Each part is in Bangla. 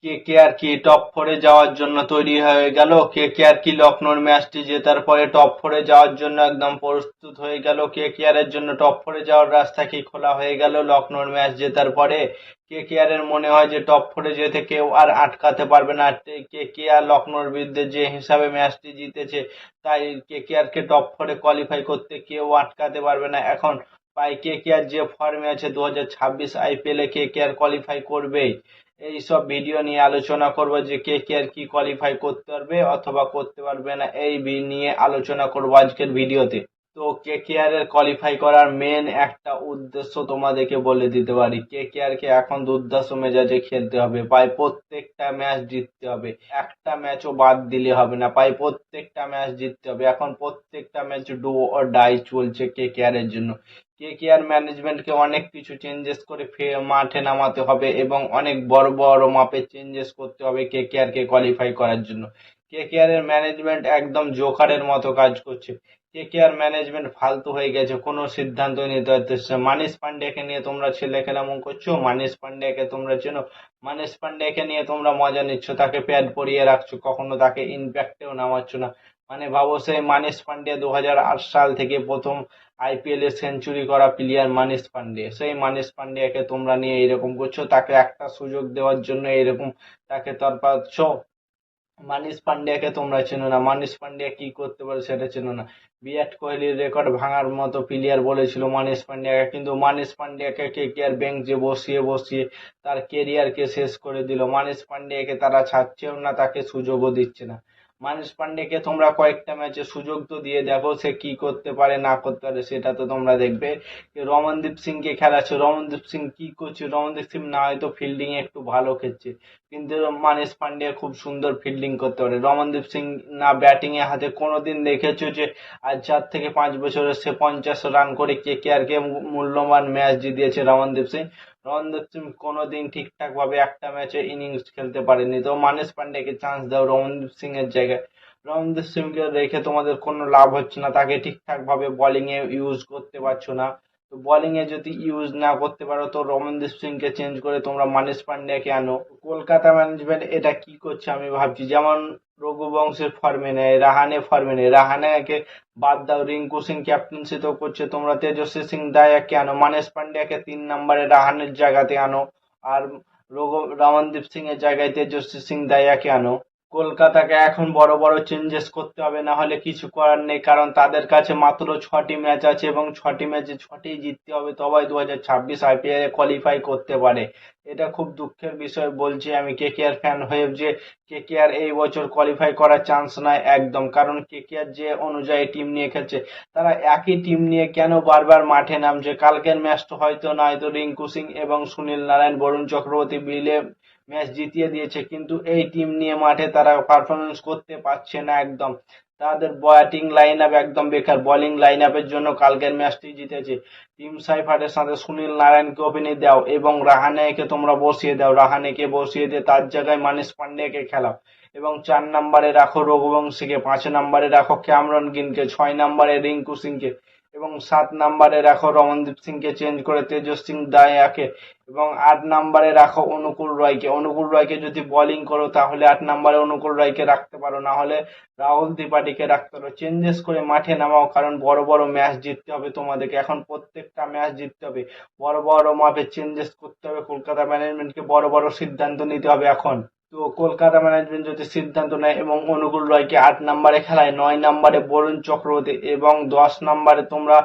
কেকেআর কি টপ ফোরে যাওয়ার জন্য তৈরি হয়ে গেল? কেকেআর কি লখনৌর ম্যাচটি জেতার পরে টপ ফোরে যাওয়ার জন্য একদম প্রস্তুত হয়ে গেল? কেকেআর এর জন্য টপ ফোরে যাওয়ার রাস্তা কি খোলা হয়ে গেল লখনৌর ম্যাচ জেতার পরে? কেকেআর এর মনে হয় যে টপ ফোরে যেতে কেউ আর আটকাতে পারবে না। কেকেআর লখনৌর বিরুদ্ধে যে হিসাবে ম্যাচটি জিতেছে, তাই কেকেআর কে টপ ফোরে কোয়ালিফাই করতে কেউ আটকাতে পারবে না এখন। তাই কেকেআর যে ফর্মে আছে 2026 আইপিএল এ কেকেআর কোয়ালিফাই করবেই। এই সব ভিডিও নিয়ে আলোচনা করব যে কেকেআর কি কোয়ালিফাই করতে পারবে অথবা করতে পারবে না, এই নিয়ে আলোচনা করব আজকের ভিডিওতে। তো কেকেআর এর কোয়ালিফাই করার মেন একটা উদ্দেশ্য তোমাদেরকে বলে দিতে পারি। কেকেআর কে এখন দুর্ধর্ষ মেজাজে খেলতে হবে, প্রায় প্রত্যেকটা ম্যাচ জিততে হবে, একটা ম্যাচও বাদ দিলে হবে না, প্রায় প্রত্যেকটা ম্যাচ জিততে হবে। এখন প্রত্যেকটা ম্যাচ ডু অর ডাই চলছে কেকেআর এর জন্য। কেকেআর ম্যানেজমেন্টকে অনেক কিছু চেঞ্জেস করে মাঠে নামাতে হবে এবং অনেক বড় বড় মাপের চেঞ্জেস করতে হবে কেকেআর কে কোয়ালিফাই করার জন্য। কেকেআর এর ম্যানেজমেন্ট একদম জোকারের মতো কাজ করছে। কেকেআর ম্যানেজমেন্ট ফালতু হয়ে গেছে, কোনো সিদ্ধান্ত নিতে পারতেছে না। মানিশ পান্ডেকে নিয়ে তোমরা ছেলে খেলামো করছো, মানিশ পান্ডেকে তোমরা চেনো, মানিশ পান্ডেকে নিয়ে তোমরা মজা নিচ্ছ, তাকে প্যাড পরিয়ে রাখছো, কখনো তাকে ইম্প্যাক্টেও নামাচ্ছ না। মানে ভাবো, সেই মানিশ পান্ডে 2008 সাল থেকে প্রথম আইপিএল এ সেঞ্চুরি করা প্লেয়ার মানিশ পান্ডে, সেই মানিশ পান্ডেকে তোমরা নিয়ে এরকম করছো, তাকে একটা সুযোগ দেওয়ার জন্য এরকম তাকে তরপাচ্ছ। মানিশ পান্ডিয়াকে তোমরা চেনো না, মানিশ পান্ডিয়া কি করতে পারে সেটা চেনো না। বিরাট কোহলির রেকর্ড ভাঙার মতো প্লেয়ার বলেছিল মানিশ পান্ডিয়াকে, কিন্তু মানিশ পান্ডিয়াকে কেকেআর বেঞ্চে বসিয়ে বসিয়ে তার কেরিয়ারকে শেষ করে দিল। মানিশ পান্ডিয়াকে তারা ছাড়ছেও না, তাকে সুযোগও দিচ্ছে না। মানিশ পান্ডেকে তোমরা কয়েকটা ম্যাচে সুযোগ তো দিয়ে দেখো, সে কি করতে পারে না করতে পারে সেটা তো তোমরা দেখবে। রমনদীপ সিং কে খেলাচ্ছে, রমনদীপ সিং কি করছে? রমনদীপ সিং না হয়তো ফিল্ডিং এ একটু ভালো খেলছে, কিন্তু মানিশ পান্ডিয়া খুব সুন্দর ফিল্ডিং করতে পারে। রমনদীপ সিং না ব্যাটিং এ হাতে কোনোদিন দেখেছো যে আজ 4 থেকে 5 বছরে সে 50 রান করে কেকেআর কে মূল্যবান ম্যাচ জিতিয়েছে? রমনদীপ সিং, রমনদীপ সিং কোনোদিন ঠিকঠাক ভাবে একটা ম্যাচে ইনিংস খেলতে পারেনি। তো মানিশ পান্ডেকে চান্স দাও রমনদীপ সিং এর জায়গায়। রমনদীপ সিং কে রেখে তোমাদের কোনো লাভ হচ্ছে না, তাকে ঠিকঠাক ভাবে বোলিং এ ইউজ করতে পারছো না। তো বোলিং এ যদি ইউজ না করতে পারো তো রমনদীপ সিং কে চেঞ্জ করে তোমরা মানিশ পান্ডেকে আনো। কলকাতা ম্যানেজমেন্ট এটা কি করছে আমি ভাবছি। যেমন রঘুবংশের ফর্মে নেই, রাহানে ফর্মে নেই, রাহানেকে বাদ দাও, রিঙ্কু সিং ক্যাপ্টেন্সি তো করছে, তোমরা তেজস্বী সিং দায়াকে আনো, মানিশ পান্ডেকে 3 নম্বরে রাহানের জায়গাতে আনো, আর রমনদীপ সিং এর জায়গায় তেজস্বী সিং দায়াকে আনো। কলকাতাকে এখন বড় বড় চেঞ্জেস করতে হবে, না হলে কিছু করার নেই, কারণ তাদের কাছে মাত্র 6টি ম্যাচ আছে এবং 6টি ম্যাচে 6টি জিততে হবে, তবেই 2026 আইপিএল এ কোয়ালিফাই করতে পারে। এটা খুব দুঃখের বিষয় বলছি আমি কেকেআর ফ্যান হয়ে, যে কেকেআর এই বছর কোয়ালিফাই করার চান্স নাই একদম, কারণ কেকেআর যে অনুযায়ী টিম নিয়ে খেলছে, তারা একই টিম নিয়ে কেন বারবার মাঠে নামছে? কালকের ম্যাচটা হয়তো না হয়তো রিঙ্কু সিং এবং সুনীল নারায়ণ, বরুণ চক্রবর্তী মিলে ম্যাচ জিতিয়ে দিয়েছে, কিন্তু এই টিম নিয়ে মাঠে তারা পারফরমেন্স করতে পারছে না একদম। তাদের ব্যাটিং লাইন আপ একদম বেকার, বোলিং লাইন আপের জন্য কালকের ম্যাচটি জিতেছে। টিম সাইফারের সাথে সুনীল নারায়ণকে ওপেনে দাও এবং রাহানেকে তোমরা বসিয়ে দাও, রাহানেকে বসিয়ে দিয়ে তার জায়গায় মানিশ পান্ডেকে খেলাও এবং 4 নম্বরে রাখো রঘুবংশীকে, 5 নম্বরে রাখো ক্যামরন গ্রিনকে, 6 নম্বরে রিঙ্কু সিংকে এবং 7 নম্বরে রাখো রমনদীপ সিংকে চেঞ্জ করে তেজস্বী সিং দায়াকে এবং 8 নম্বরে রাখো অনুকূল রয়কে। অনুকূল রয়কে যদি বোলিং করো তাহলে 8 নম্বরে অনুকূল রয়কে রাখতে পারো, না হলে রাহুল ত্রিপাঠীকে রাখতে পারো। চেঞ্জেস করে মাঠে নামাও, কারণ বড় বড় ম্যাচ জিততে হবে তোমাদেরকে এখন, প্রত্যেকটা ম্যাচ জিততে হবে, বড় বড় মাপে চেঞ্জেস করতে হবে। কলকাতা ম্যানেজমেন্টকে বড় বড় সিদ্ধান্ত নিতে হবে এখন। তো কলকাতা ম্যানেজমেন্ট যদি সিদ্ধান্ত নেয় এবং অনুকূল রয়কে 8 নম্বরে খেলায়, 9 নম্বরে বরুণ চক্রবর্তী এবং 10 নম্বরে তোমরা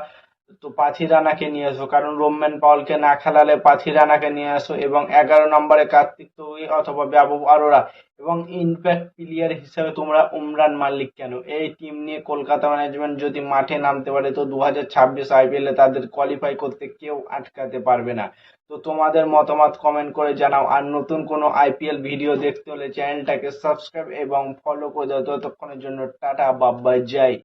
তো পাথি রানাকে নিয়ে আসো, কারণ রোম্যান পাওয়ালকে না খেলালে পাথি রানাকে নিয়ে আসো এবং 11 নম্বরে কার্তিক তৌহি অথবা বাবু আরোরা এবং ইনপ্যাক্ট প্লেয়ার হিসেবে তোমরা উমরান মালিক কেন? এই টিম নিয়ে কলকাতা ম্যানেজমেন্ট যদি মাঠে নামতে পারে তো 2026 আইপিএল এ তাদের কোয়ালিফাই করতে কেউ আটকাতে পারবে না। তো তোমাদের মতামত কমেন্ট করে জানাও, আর নতুন কোনো আইপিএল ভিডিও দেখতে হলে চ্যানেলটাকে সাবস্ক্রাইব এবং ফলো করে দাও। ততক্ষণের জন্য টাটা, বাই বাই, জয়।